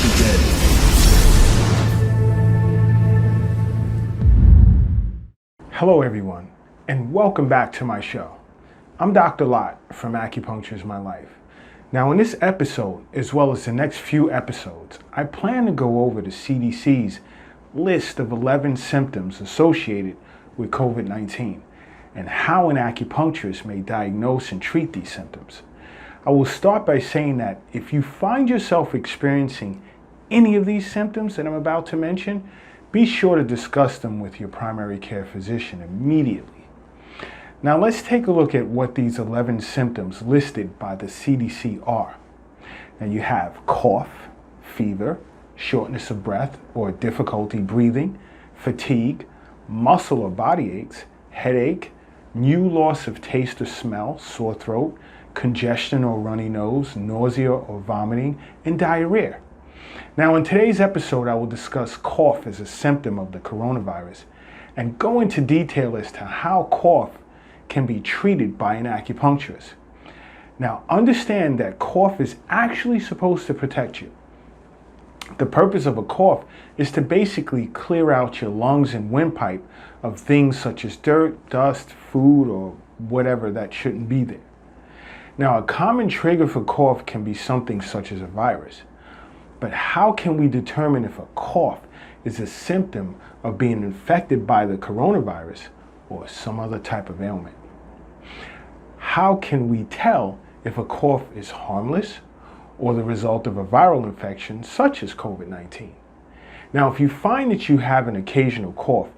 begin. Hello everyone, and welcome back to my show. I'm Dr. Lott from Acupuncture is My Life. Now in this episode, as well as the next few episodes, I plan to go over the CDC's list of 11 symptoms associated with COVID-19 and how an acupuncturist may diagnose and treat these symptoms. I will start by saying that if you find yourself experiencing any of these symptoms that I'm about to mention, be sure to discuss them with your primary care physician immediately. Now let's take a look at what these 11 symptoms listed by the CDC are. Now you have cough, fever, shortness of breath or difficulty breathing, fatigue, muscle or body aches, headache, new loss of taste or smell, sore throat, congestion or runny nose, nausea or vomiting, and diarrhea. Now in today's episode, I will discuss cough as a symptom of the coronavirus and go into detail as to how cough can be treated by an acupuncturist. Now understand that cough is actually supposed to protect you. The purpose of a cough is to basically clear out your lungs and windpipe of things such as dirt, dust, food, or whatever that shouldn't be there. Now, a common trigger for cough can be something such as a virus. But how can we determine if a cough is a symptom of being infected by the coronavirus or some other type of ailment? How can we tell if a cough is harmless or the result of a viral infection such as COVID-19? Now, if you find that you have an occasional cough,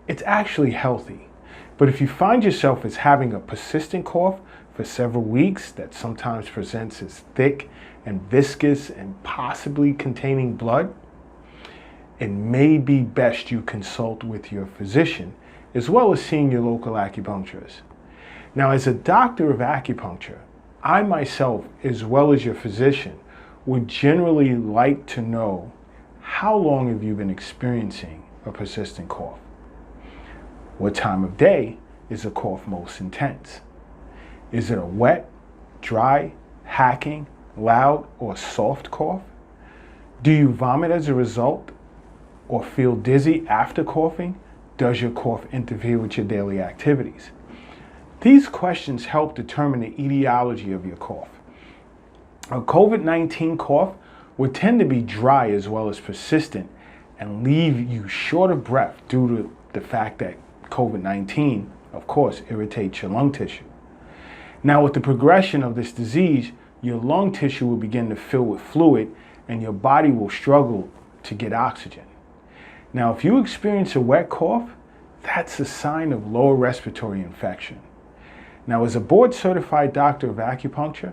it's actually healthy. But if you find yourself as having a persistent cough for several weeks that sometimes presents as thick and viscous and possibly containing blood, it may be best you consult with your physician as well as seeing your local acupuncturist. Now, as a doctor of acupuncture, I myself, as well as your physician, would generally like to know how long have you been experiencing a persistent cough? What time of day is a cough most intense? Is it a wet, dry, hacking, loud, or soft cough? Do you vomit as a result or feel dizzy after coughing? Does your cough interfere with your daily activities? These questions help determine the etiology of your cough. A COVID-19 cough would tend to be dry as well as persistent and leave you short of breath due to the fact that COVID-19, of course, irritates your lung tissue. Now, with the progression of this disease, your lung tissue will begin to fill with fluid and your body will struggle to get oxygen. Now, if you experience a wet cough, that's a sign of lower respiratory infection. Now, as a board-certified doctor of acupuncture,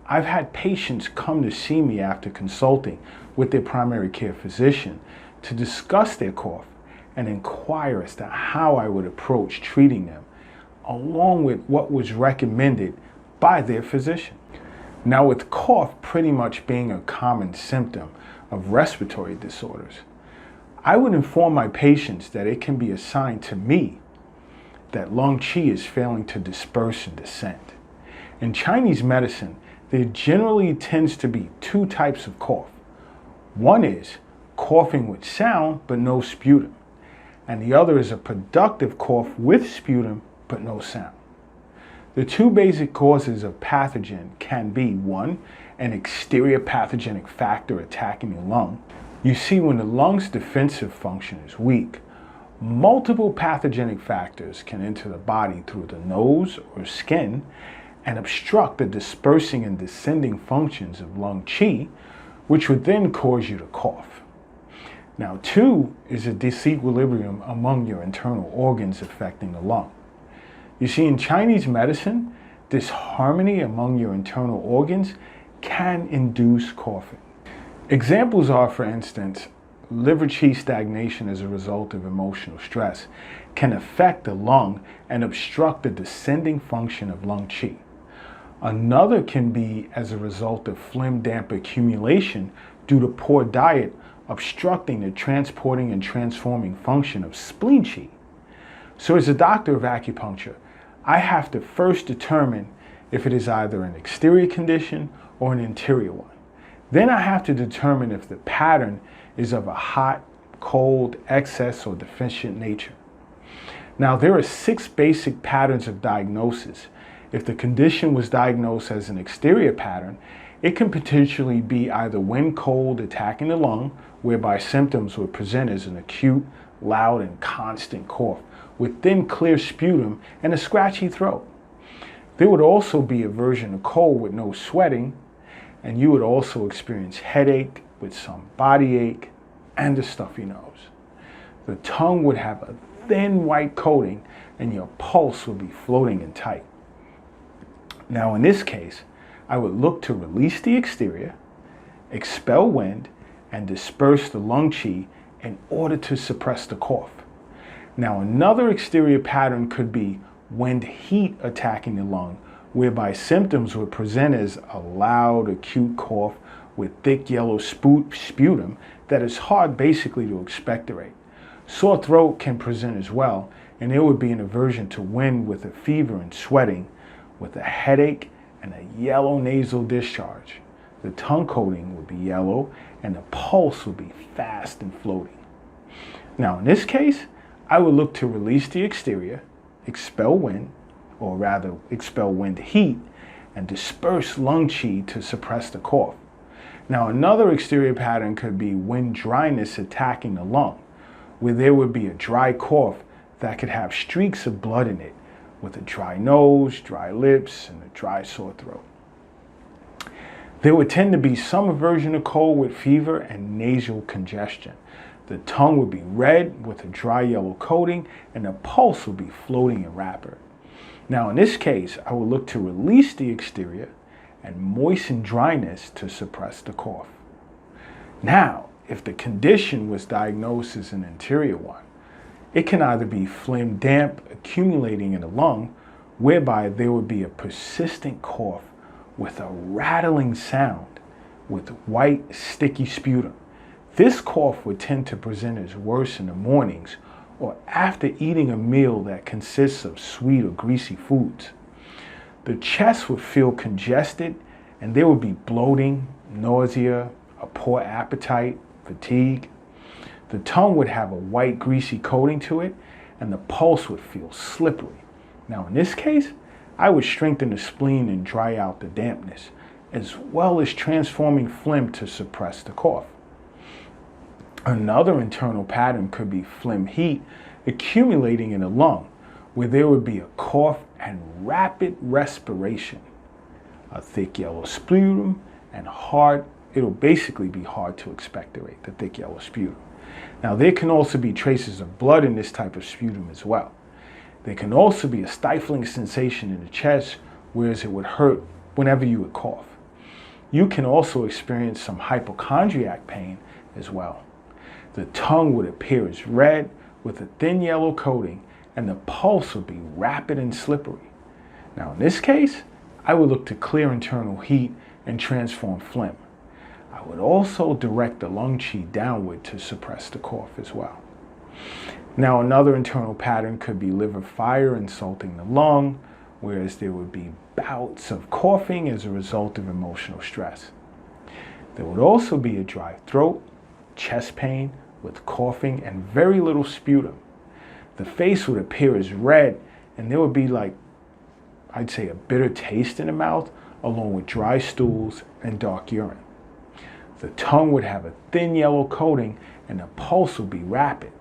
I've had patients come to see me after consulting with their primary care physician to discuss their cough and inquire as to how I would approach treating them, along with what was recommended by their physician. Now, with cough pretty much being a common symptom of respiratory disorders, I would inform my patients that it can be a sign to me that lung qi is failing to disperse and descend. In Chinese medicine, there generally tends to be two types of cough. One is coughing with sound but no sputum, and the other is a productive cough with sputum but no sound. The two basic causes of pathogen can be, one, an exterior pathogenic factor attacking the lung. You see, when the lung's defensive function is weak, multiple pathogenic factors can enter the body through the nose or skin and obstruct the dispersing and descending functions of lung qi, which would then cause you to cough. Now, two is a disequilibrium among your internal organs affecting the lung. You see, in Chinese medicine, disharmony among your internal organs can induce coughing. Examples are, for instance, liver qi stagnation as a result of emotional stress can affect the lung and obstruct the descending function of lung qi. Another can be as a result of phlegm damp accumulation due to poor diet obstructing the transporting and transforming function of spleen qi. So as a doctor of acupuncture, I have to first determine if it is either an exterior condition or an interior one. Then I have to determine if the pattern is of a hot, cold, excess, or deficient nature. Now, there are 6 basic patterns of diagnosis. If the condition was diagnosed as an exterior pattern, it can potentially be either wind cold attacking the lung, whereby symptoms would present as an acute, loud, and constant cough with thin, clear sputum and a scratchy throat. There would also be a version of cold with no sweating, and you would also experience headache with some body ache and a stuffy nose. The tongue would have a thin white coating and your pulse would be floating and tight. Now in this case, I would look to release the exterior, expel wind, and disperse the lung qi in order to suppress the cough. Now another exterior pattern could be wind heat attacking the lung, whereby symptoms would present as a loud, acute cough with thick yellow sputum that is hard basically to expectorate. Sore throat can present as well, and there would be an aversion to wind with a fever and sweating, with a headache and a yellow nasal discharge. The tongue coating would be yellow and the pulse would be fast and floating. Now in this case, I would look to release the exterior, expel wind, or rather expel wind heat, and disperse lung qi to suppress the cough. Now another exterior pattern could be wind dryness attacking the lung, where there would be a dry cough that could have streaks of blood in it, with a dry nose, dry lips, and a dry sore throat. There would tend to be some aversion of cold with fever and nasal congestion. The tongue would be red with a dry yellow coating, and the pulse would be floating and rapid. Now in this case, I will look to release the exterior and moisten dryness to suppress the cough. Now, if the condition was diagnosed as an interior one, it can either be phlegm damp accumulating in the lung, whereby there would be a persistent cough with a rattling sound with white, sticky sputum. This cough would tend to present as worse in the mornings or after eating a meal that consists of sweet or greasy foods. The chest would feel congested and there would be bloating, nausea, a poor appetite, fatigue. The tongue would have a white, greasy coating to it, and the pulse would feel slippery. Now in this case, I would strengthen the spleen and dry out the dampness, as well as transforming phlegm to suppress the cough. Another internal pattern could be phlegm heat accumulating in the lung, where there would be a cough and rapid respiration, a thick yellow sputum, and it'll basically be hard to expectorate, the thick yellow sputum. Now there can also be traces of blood in this type of sputum as well. There can also be a stifling sensation in the chest, whereas it would hurt whenever you would cough. You can also experience some hypochondriac pain as well. The tongue would appear as red with a thin yellow coating, and the pulse would be rapid and slippery. Now in this case, I would look to clear internal heat and transform phlegm. I would also direct the lung qi downward to suppress the cough as well. Now another internal pattern could be liver fire insulting the lung, whereas there would be bouts of coughing as a result of emotional stress. There would also be a dry throat, chest pain with coughing and very little sputum. The face would appear as red, and there would be I'd say a bitter taste in the mouth, along with dry stools and dark urine. The tongue would have a thin yellow coating and the pulse would be rapid.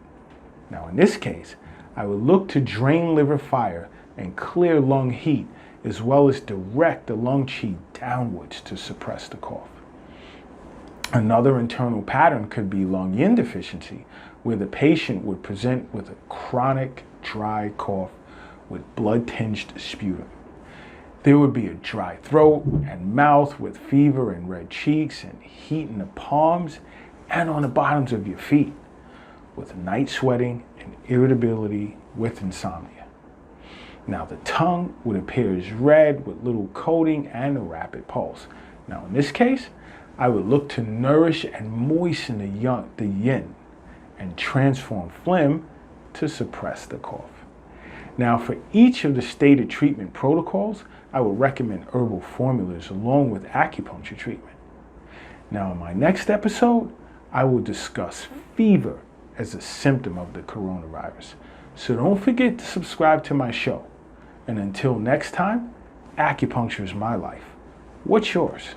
Now in this case, I would look to drain liver fire and clear lung heat, as well as direct the lung qi downwards to suppress the cough. Another internal pattern could be lung yin deficiency, where the patient would present with a chronic dry cough with blood-tinged sputum. There would be a dry throat and mouth with fever and red cheeks and heat in the palms and on the bottoms of your feet, with night sweating and irritability with insomnia. Now the tongue would appear as red with little coating and a rapid pulse. Now in this case, I would look to nourish and moisten the yin and transform phlegm to suppress the cough. Now for each of the stated treatment protocols, I would recommend herbal formulas along with acupuncture treatment. Now, in my next episode, I will discuss fever as a symptom of the coronavirus. So don't forget to subscribe to my show. And until next time, acupuncture is my life. What's yours?